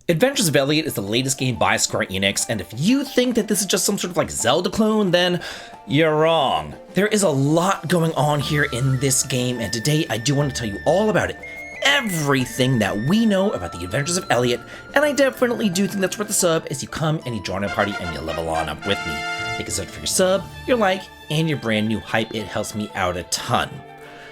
Adventures of Elliot is the latest game by Square Enix, and if you think that this is just some sort of like Zelda clone, then you're wrong. There is a lot going on here in this game, and today I do want to tell you all about it. Everything that we know about the Adventures of Elliot, and I definitely do think that's worth a sub as you come and you join our party and you level on up with me. Thank you so much for your sub, your like, and your brand new hype. It helps me out a ton.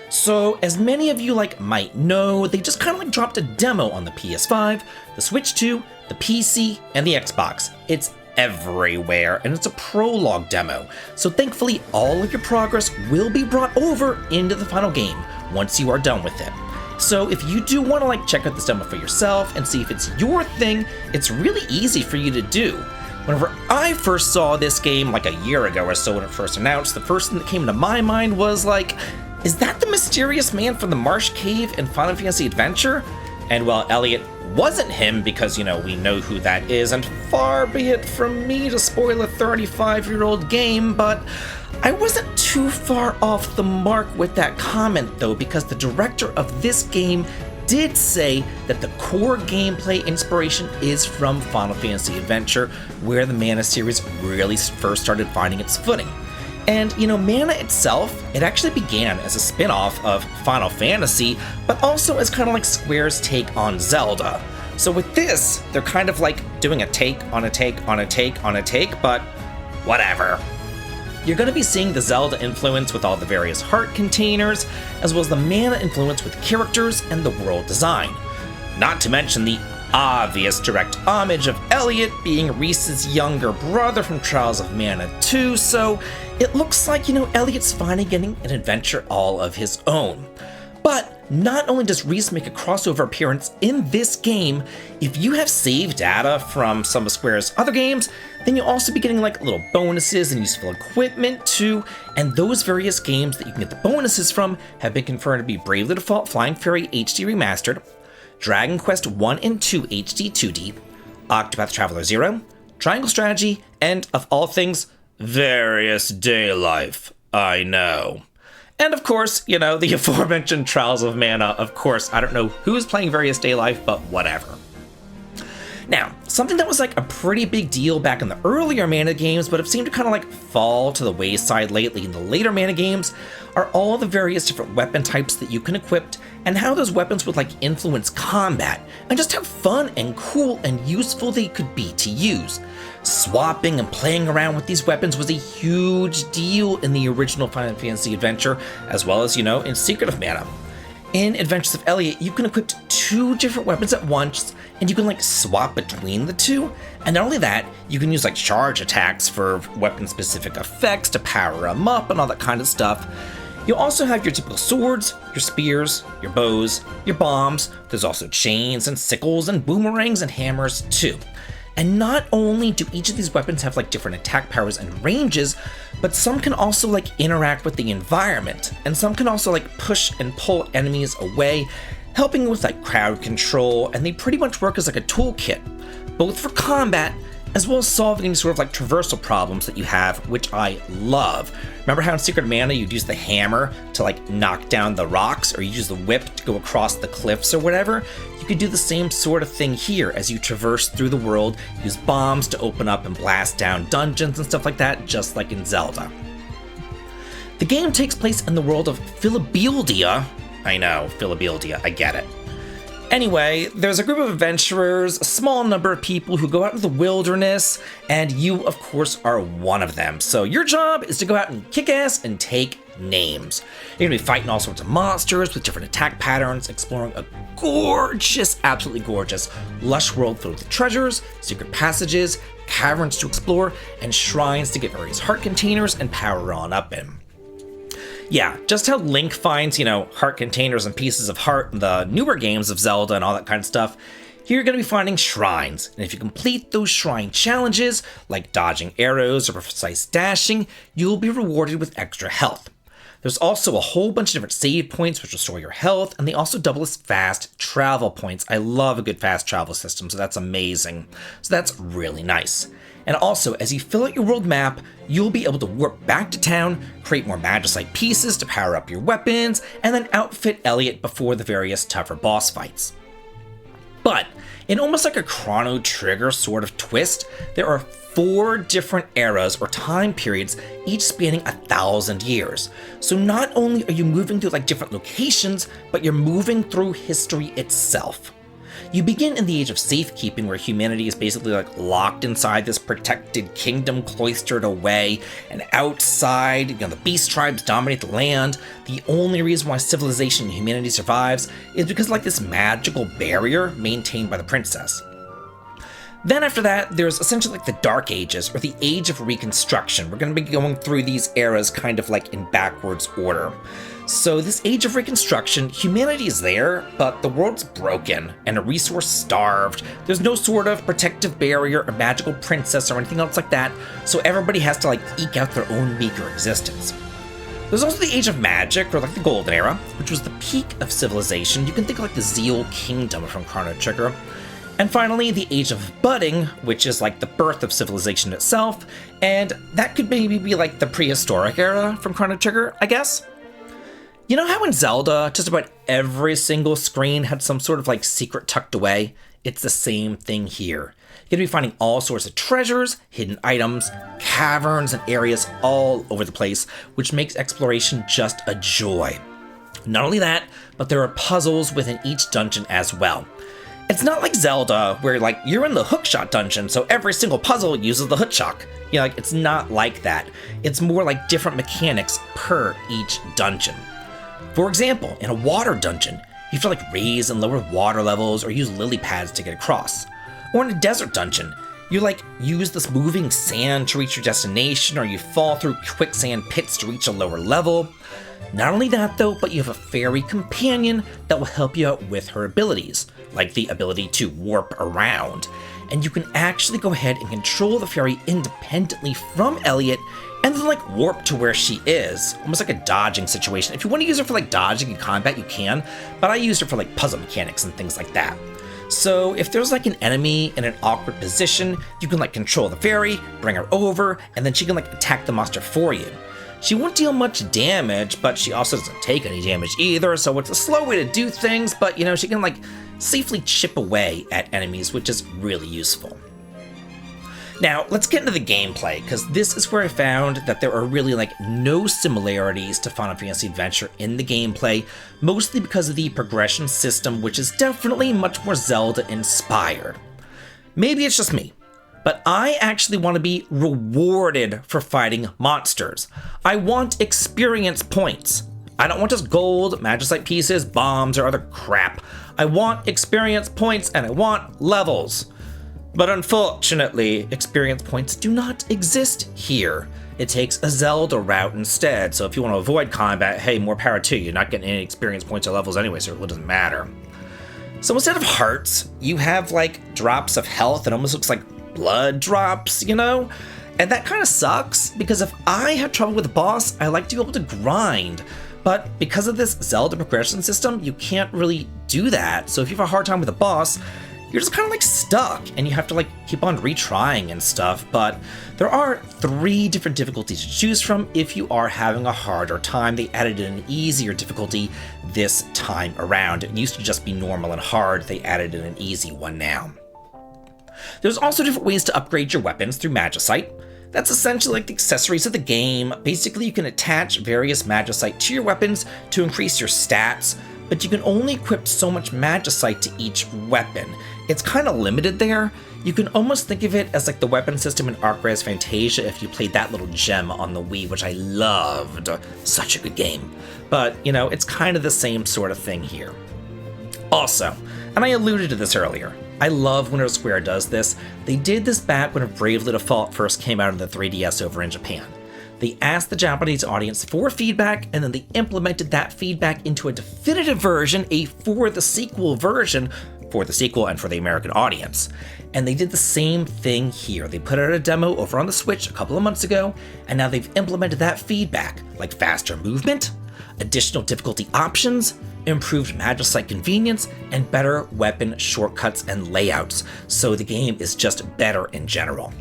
So, as many of you might know, they just kind of dropped a demo on the PS5, the Switch 2, the PC, and the Xbox. It's everywhere, and it's a prologue demo. So thankfully, all of your progress will be brought over into the final game once you are done with it. So if you do want to check out this demo for yourself and see if it's your thing, it's really easy for you to do. Whenever I first saw this game a year ago or so when it first announced, the first thing that came to my mind was is that the mysterious man from the Marsh Cave in Final Fantasy Adventure? And well, Elliot wasn't him because, we know who that is, and far be it from me to spoil a 35-year-old game, but I wasn't too far off the mark with that comment though, because the director of this game did say that the core gameplay inspiration is from Final Fantasy Adventure, where the Mana series really first started finding its footing. And, Mana itself, it actually began as a spin-off of Final Fantasy, but also as kind of Square's take on Zelda. So with this, they're kind of doing a take on a take on a take on a take, but whatever. You're going to be seeing the Zelda influence with all the various heart containers, as well as the Mana influence with characters and the world design. Not to mention the obvious direct homage of Elliot being Reese's younger brother from Trials of Mana 2, so it looks like, Elliot's finally getting an adventure all of his own. But not only does Reese make a crossover appearance in this game, if you have saved data from some of Square's other games, then you'll also be getting little bonuses and useful equipment too, and those various games that you can get the bonuses from have been confirmed to be Bravely Default Flying Fairy HD Remastered, Dragon Quest 1 and 2 HD 2D, Octopath Traveler 0, Triangle Strategy, and, of all things, Various Day Life. I know. And of course, the aforementioned Trials of Mana. Of course, I don't know who's playing Various Day Life, but whatever. Now, something that was a pretty big deal back in the earlier Mana games, but have seemed to kind of fall to the wayside lately in the later Mana games, are all the various different weapon types that you can equip, and how those weapons would influence combat, and just how fun and cool and useful they could be to use. Swapping and playing around with these weapons was a huge deal in the original Final Fantasy Adventure, as well as, in Secret of Mana. In Adventures of Elliot, you can equip 2 different weapons at once, and you can swap between the 2. And not only that, you can use charge attacks for weapon-specific effects to power them up and all that kind of stuff. You'll also have your typical swords, your spears, your bows, your bombs. There's also chains and sickles and boomerangs and hammers too. And not only do each of these weapons have different attack powers and ranges, but some can also interact with the environment, and some can also push and pull enemies away, helping with crowd control, and they pretty much work as a toolkit, both for combat as well as solving any sort of traversal problems that you have, which I love. Remember how in Secret of Mana you'd use the hammer to knock down the rocks, or you use the whip to go across the cliffs or whatever? You could do the same sort of thing here as you traverse through the world, use bombs to open up and blast down dungeons and stuff like that, just like in Zelda. The game takes place in the world of Philibeldia. I know, Philibeldia, I get it. Anyway, there's a group of adventurers, a small number of people who go out into the wilderness, and you, of course, are one of them. So your job is to go out and kick ass and take names. You're gonna be fighting all sorts of monsters with different attack patterns, exploring a gorgeous, absolutely gorgeous, lush world filled with treasures, secret passages, caverns to explore, and shrines to get various heart containers and power on up in. Yeah, just how Link finds, heart containers and pieces of heart in the newer games of Zelda and all that kind of stuff, here you're going to be finding shrines. And if you complete those shrine challenges, like dodging arrows or precise dashing, you'll be rewarded with extra health. There's also a whole bunch of different save points which restore your health, and they also double as fast travel points. I love a good fast travel system, so that's amazing. So that's really nice. And also, as you fill out your world map, you'll be able to warp back to town, create more Magicite pieces to power up your weapons, and then outfit Elliot before the various tougher boss fights. But In almost like a Chrono Trigger sort of twist, there are 4 different eras or time periods, each spanning 1,000 years. So not only are you moving through like different locations, but you're moving through history itself. You begin in the age of safekeeping, where humanity is basically like locked inside this protected kingdom, cloistered away, and outside, the beast tribes dominate the land. The only reason why civilization and humanity survives is because of like this magical barrier maintained by the princess. Then after that, there's essentially like the Dark Ages, or the Age of Reconstruction. We're going to be going through these eras kind of like in backwards order. So this Age of Reconstruction, humanity is there, but the world's broken and a resource starved. There's no sort of protective barrier or magical princess or anything else like that, so everybody has to like eke out their own meager existence. There's also the Age of Magic, or like the Golden Era, which was the peak of civilization. You can think of like the Zeal Kingdom from Chrono Trigger. And finally, the Age of Budding, which is like the birth of civilization itself, and that could maybe be like the prehistoric era from Chrono Trigger, I guess? You know how in Zelda, just about every single screen had some sort of like secret tucked away? It's the same thing here. You're gonna be finding all sorts of treasures, hidden items, caverns, and areas all over the place, which makes exploration just a joy. Not only that, but there are puzzles within each dungeon as well. It's not like Zelda, where like you're in the hookshot dungeon, so every single puzzle uses the hookshot. Like it's not like that. It's more like different mechanics per each dungeon. For example, in a water dungeon, you have to like raise and lower water levels or use lily pads to get across. Or in a desert dungeon, you like use this moving sand to reach your destination, or you fall through quicksand pits to reach a lower level. Not only that though, but you have a fairy companion that will help you out with her abilities, like the ability to warp around. And you can actually go ahead and control the fairy independently from Elliot and then like warp to where she is, almost like a dodging situation. If you want to use her for like dodging in combat, you can, but I used her for like puzzle mechanics and things like that. So if there's like an enemy in an awkward position, you can like control the fairy, bring her over, and then she can like attack the monster for you. She won't deal much damage, but she also doesn't take any damage either, so it's a slow way to do things, but she can like safely chip away at enemies, which is really useful. Now, let's get into the gameplay, because this is where I found that there are really like no similarities to Final Fantasy Adventure in the gameplay, mostly because of the progression system, which is definitely much more Zelda-inspired. Maybe it's just me, but I actually want to be rewarded for fighting monsters. I want experience points. I don't want just gold, magicite pieces, bombs, or other crap. I want experience points and I want levels. But unfortunately, experience points do not exist here. It takes a Zelda route instead, so if you want to avoid combat, hey, more power to you. You're not getting any experience points or levels anyway, so it really doesn't matter. So instead of hearts, you have like drops of health. It almost looks like blood drops, And that kind of sucks, because if I have trouble with a boss, I like to be able to grind. But because of this Zelda progression system, you can't really do that. So if you have a hard time with a boss, you're just kind of like stuck, and you have to like keep on retrying and stuff. But there are 3 different difficulties to choose from if you are having a harder time. They added in an easier difficulty this time around. It used to just be normal and hard. They added in an easy one now. There's also different ways to upgrade your weapons through magicite. That's essentially like the accessories of the game. Basically, you can attach various magicite to your weapons to increase your stats, but you can only equip so much magicite to each weapon. It's kind of limited there. You can almost think of it as like the weapon system in Arc-Res Fantasia if you played that little gem on the Wii, which I loved. Such a good game. But, it's kind of the same sort of thing here. Also, and I alluded to this earlier, I love when Square does this. They did this back when Bravely Default first came out on the 3DS over in Japan. They asked the Japanese audience for feedback, and then they implemented that feedback into a definitive version, a for the sequel version, for the sequel and for the American audience. And they did the same thing here. They put out a demo over on the Switch a couple of months ago, and now they've implemented that feedback, like faster movement, additional difficulty options, improved magicite convenience, and better weapon shortcuts and layouts, so the game is just better in general.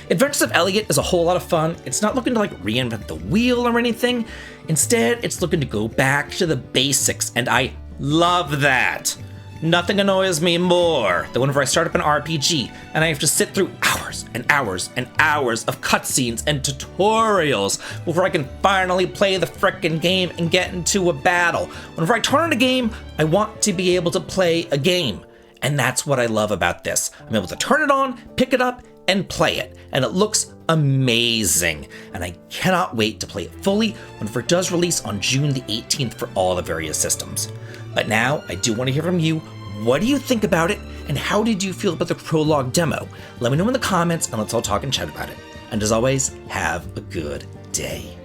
Adventures of Elliot is a whole lot of fun. It's not looking to like reinvent the wheel or anything. Instead, it's looking to go back to the basics, and I love that. Nothing annoys me more than whenever I start up an RPG and I have to sit through hours and hours and hours of cutscenes and tutorials before I can finally play the frickin' game and get into a battle. Whenever I turn on a game, I want to be able to play a game. And that's what I love about this. I'm able to turn it on, pick it up, and play it. And it looks amazing. And I cannot wait to play it fully whenever it does release on June the 18th for all the various systems. But now, I do want to hear from you. What do you think about it? And how did you feel about the prologue demo? Let me know in the comments and let's all talk and chat about it. And as always, have a good day.